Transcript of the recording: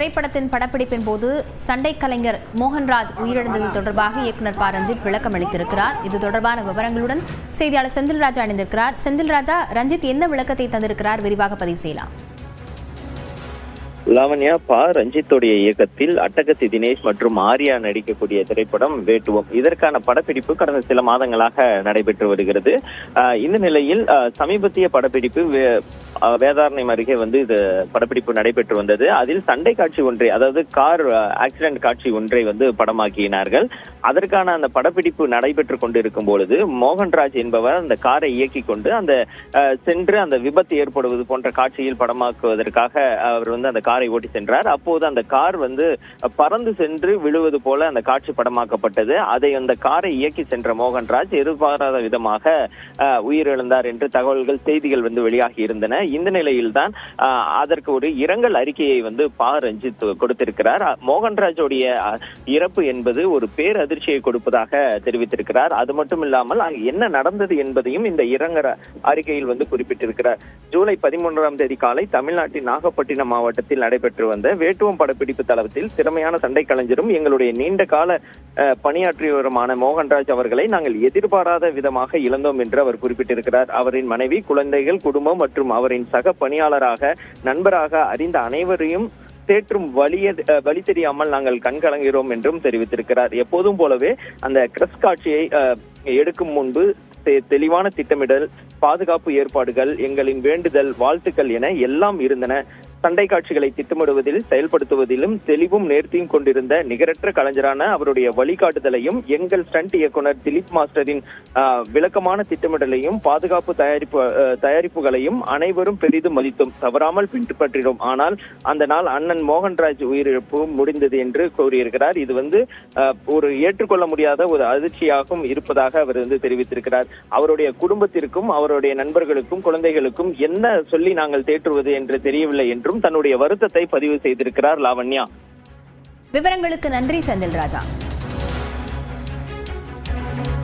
திரைப்படத்தின் படப்பிடிப்பின் போது சண்டை கலைஞர் மோகன்ராஜ் உயிரிழந்தது தொடர்பாக இயக்குநர் ப. ரஞ்சித் விளக்கம் அளித்திருக்கிறார். இது தொடர்பான விவரங்களுடன் செய்தியாளர் செந்தில்ராஜா இணைந்திருக்கிறார். செந்தில்ராஜா, ரஞ்சித் என்ன விளக்கத்தை தந்திருக்கிறார்? விரிவாக பதிவு செய்யலாம். லாவண்யா, ப. ரஞ்சித்துடைய இயக்கத்தில் அட்டகத்தி தினேஷ் மற்றும் ஆர்யா நடிக்கக்கூடிய திரைப்படம் வேட்டுவம். இதற்கான படப்பிடிப்பு கடந்த சில மாதங்களாக நடைபெற்று வருகிறது. இந்த நிலையில் சமீபத்திய படப்பிடிப்பு வேதாரண்யம் அருகே இது படப்பிடிப்பு நடைபெற்று வந்தது. அதில் சண்டை காட்சி ஒன்றை, அதாவது கார் ஆக்சிடென்ட் காட்சி ஒன்றை படமாக்கினார்கள். அதற்கான அந்த படப்பிடிப்பு நடைபெற்று கொண்டிருக்கும் பொழுது மோகன்ராஜ் என்பவர் அந்த காரை இயக்கி கொண்டு சென்று அந்த விபத்து ஏற்படுவது போன்ற காட்சியில் படமாக்குவதற்காக அவர் அந்த காரை ஓட்டி சென்றார். அப்போது அந்த கார் பறந்து சென்று விழுவது போல அந்த காட்சி படமாக்கப்பட்டது. அதை அந்த காரை இயக்கி சென்ற மோகன்ராஜ் எதிர்பாராத விதமாக உயிரிழந்தார் என்று தகவல்கள், செய்திகள் வெளியாகி இருந்தன. இந்த நிலையில் தான் அதற்கு ஒரு இரங்கல் அறிக்கையை ப. ரஞ்சித் கொடுத்திருக்கிறார். மோகன்ராஜோடைய இறப்பு என்பது ஒரு பேரதிர்ச்சியை கொடுப்பதாக தெரிவித்திருக்கிறார். அது மட்டும் இல்லாமல் அங்கு என்ன நடந்தது என்பதையும் இந்த இரங்கல் அறிக்கையில் குறிப்பிட்டிருக்கிறார். ஜூலை 13ஆம் தேதி காலை தமிழ்நாட்டின் நாகப்பட்டினம் மாவட்டத்தில் நடைபெற்று வந்த வேட்டுவம் படப்பிடிப்பு தளத்தில் திறமையான சண்டை கலைஞரும் எங்களுடைய நீண்ட கால பணியாற்றியவருமான மோகன்ராஜ் அவர்களை நாங்கள் எதிர்பாராத விதமாக இழந்தோம் என்று அவர் குறிப்பிட்டிருக்கிறார். அவரின் மனைவி, குழந்தைகள், குடும்பம் மற்றும் அவரின் சக பணியாளராக, நண்பராக அறிந்த அனைவரையும் தேற்றும் வழி தெரியாமல் நாங்கள் கண்கலங்கிறோம் என்றும் தெரிவித்திருக்கிறார். எப்போதும் போலவே அந்த கிரஸ் காட்சியை எடுக்கும் முன்பு தெளிவான திட்டமிடல், பாதுகாப்பு ஏற்பாடுகள், எங்களின் வேண்டுதல், வாழ்த்துக்கள் என எல்லாம் இருந்தன. சண்டை காட்சிகளை திட்டமிடுவதில், செயல்படுத்துவதிலும் தெளிவும் நேர்த்தியும் கொண்டிருந்த நிகரற்ற கலைஞரான அவருடைய வழிகாட்டுதலையும், எங்கள் ஸ்டண்ட் இயக்குனர் திலீப் மாஸ்டரின் விளக்கமான திட்டமிடலையும், பாதுகாப்பு தயாரிப்புகளையும் அனைவரும் பெரிதும் மதித்தோம், தவறாமல் பின்பற்றினோம். ஆனால் அந்த நாள் அண்ணன் மோகன்ராஜ் உயிரிழப்பு முடிந்தது என்று கூறியிருக்கிறார். இது ஒரு ஏற்றுக்கொள்ள முடியாத ஒரு அதிர்ச்சியாகவும் இருப்பதாக அவர் தெரிவித்திருக்கிறார். அவருடைய குடும்பத்திற்கும், அவருடைய நண்பர்களுக்கும், குழந்தைகளுக்கும் என்ன சொல்லி நாங்கள் தேற்றுவது என்று தெரியவில்லை என்றும் தன்னுடைய வருத்தத்தை பதிவு செய்திருக்கிறார். லாவண்யா, விவரங்களுக்கு நன்றி செந்தில்ராஜா.